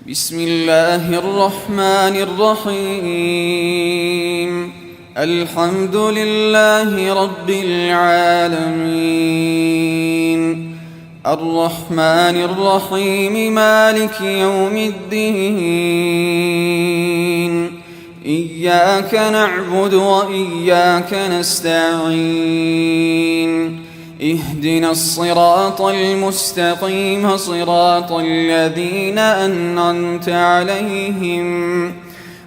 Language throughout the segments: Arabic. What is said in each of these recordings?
بسم الله الرحمن الرحيم. الحمد لله رب العالمين، الرحمن الرحيم، مالك يوم الدين. إياك نعبد وإياك نستعين. اهدنا الصراط المستقيم، صراط الذين أنعمت عليهم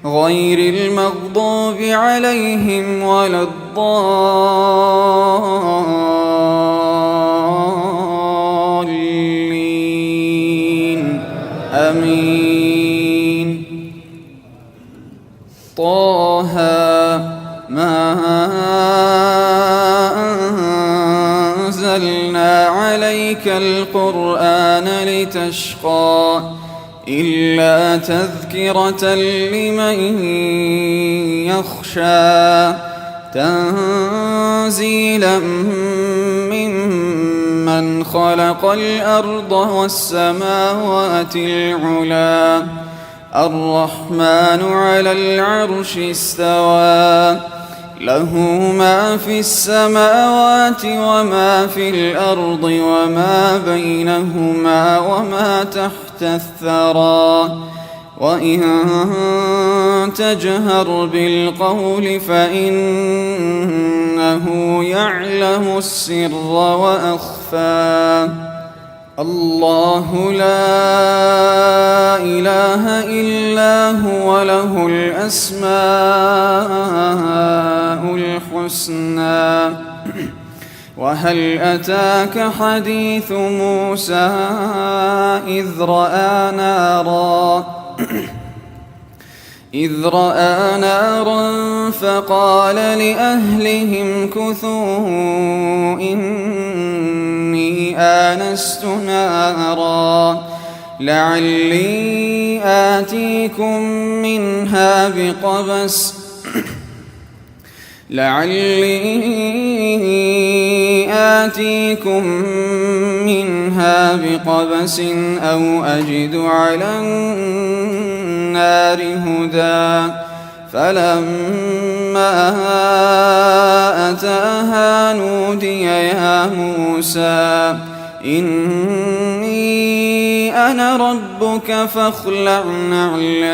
غير المغضوب عليهم ولا الضالين. آمين. طه ما أنزلنا عليك القرآن لتشقى إلا تذكرة لمن يخشى، تنزيلا ممن خلق الأرض والسماوات العلى. الرحمن على العرش استوى، له ما في السماوات وما في الأرض وما بينهما وما تحت الثرى. وإن تجهر بالقول فإنه يعلم السر وأخفى. الله لا إله إلا هو، له الأسماء الحسنى. وهل أتاك حديث موسى إذ رأى نارا فقال لأهلهم كثوا إني آنست نارا لعلي آتيكم منها بقبس أو أجد على النار هدى. فلما أتاها نودي يا موسى إني أنا ربك فاخلع نعليك،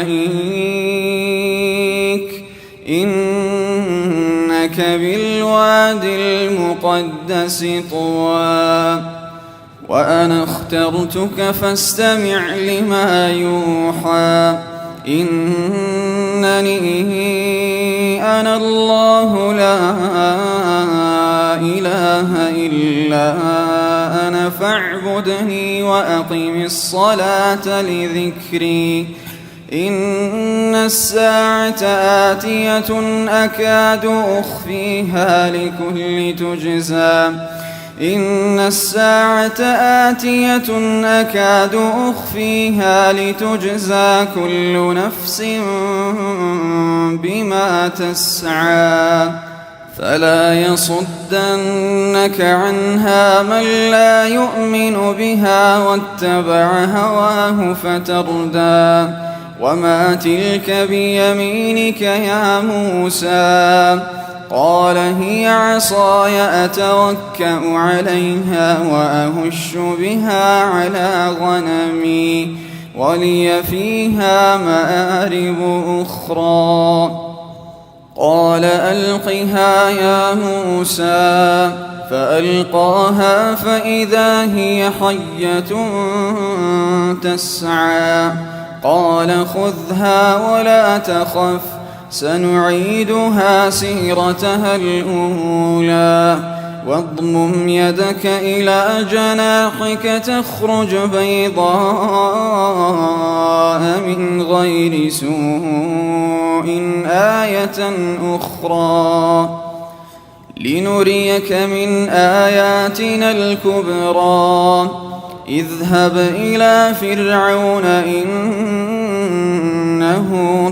إنك بالواد المقدس طوى. وأنا اخترتك فاستمع لما يوحى. إنني أنا الله لا إله إلا أنا فاعبدني وأقم الصلاة لذكري. إن الساعة آتية أكاد أخفيها لتجزى كل نفس بما تسعى. فلا يصدنك عنها من لا يؤمن بها واتبع هواه فتردى. وما تلك بيمينك يا موسى؟ قال هي عصاي أتوكأ عليها وأهش بها على غنمي ولي فيها مآرب أخرى. قال ألقها يا موسى، فألقاها فإذا هي حية تسعى. قال خذها ولا تخف، سنعيدها سيرتها الأولى. واضمم يدك إلى جناحك تخرج بيضاء من غير سوء آية أخرى لنريك من آياتنا الكبرى. اذهب إلى فرعون إنه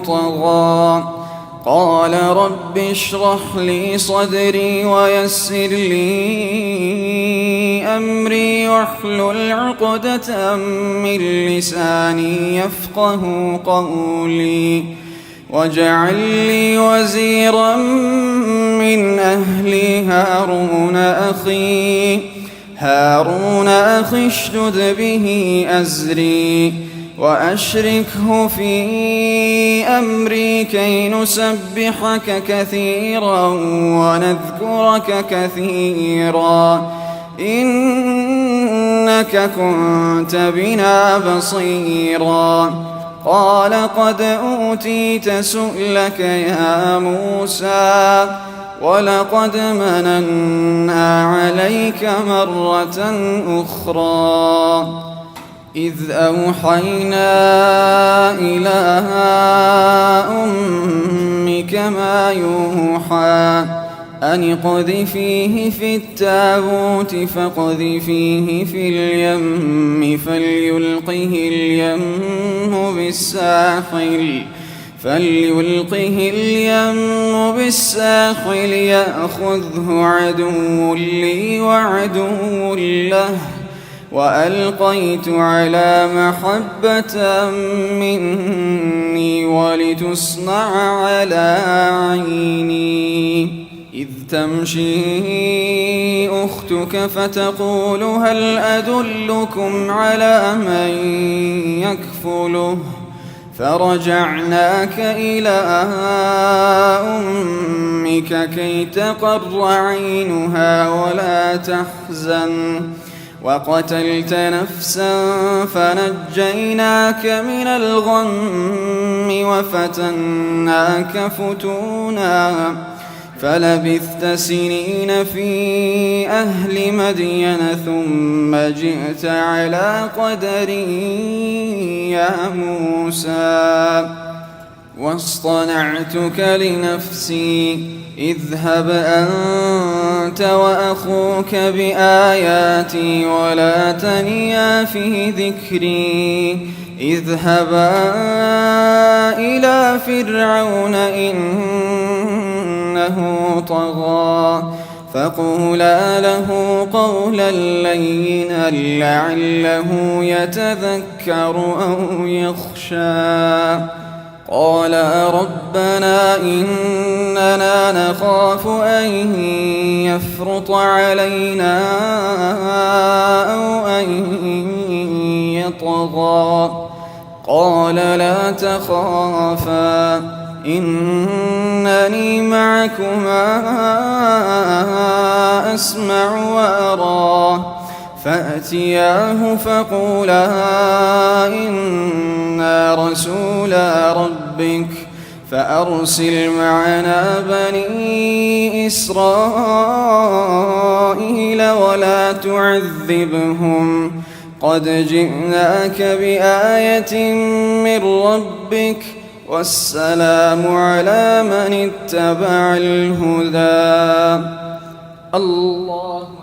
طغى. قال رب اشرح لي صدري ويسر لي أمري واحلل عقدة من لساني يفقه قولي واجعل لي وزيرا من أهلي هارون أخي اشدد به أزري وأشركه في أمري كي نسبحك كثيرا ونذكرك كثيرا إنك كنت بنا بصيرا قال قد أوتيت سؤلك يا موسى ولقد مننا عليك مرة أخرى إذ أوحينا إلى أمك ما يوحى أن اقذفيه في التابوت فاقذفيه في اليم فليلقه اليم بالساحل يأخذه عدو لي وعدو له وألقيت على محبة مني ولتصنع على عيني إذ تمشي أختك فتقول هل أدلكم على من يكفله فرجعناك إلى أمك كي تقر عينها ولا تحزن وقتلت نفسا فنجيناك من الغم وفتناك فتونا فلبثت سنين في أهل مدين ثم جئت على قدري يا موسى واصطنعتك لنفسي اذهب أنت وأخوك بآياتي ولا تنيا في ذكري اذهبا إلى فرعون إنه طغى فقولا له قولا لينا لعله يتذكر أو يخشى قال ربنا إننا نخاف أن يفرط علينا أو أن يطغى قال لا تخافا إنني معكما أسمع وأرى فأتياه فقولا إنا رسولا ربك فأرسل معنا بني إسرائيل ولا تعذبهم قد جئناك بآية من ربك والسلام على من اتبع الهدى الله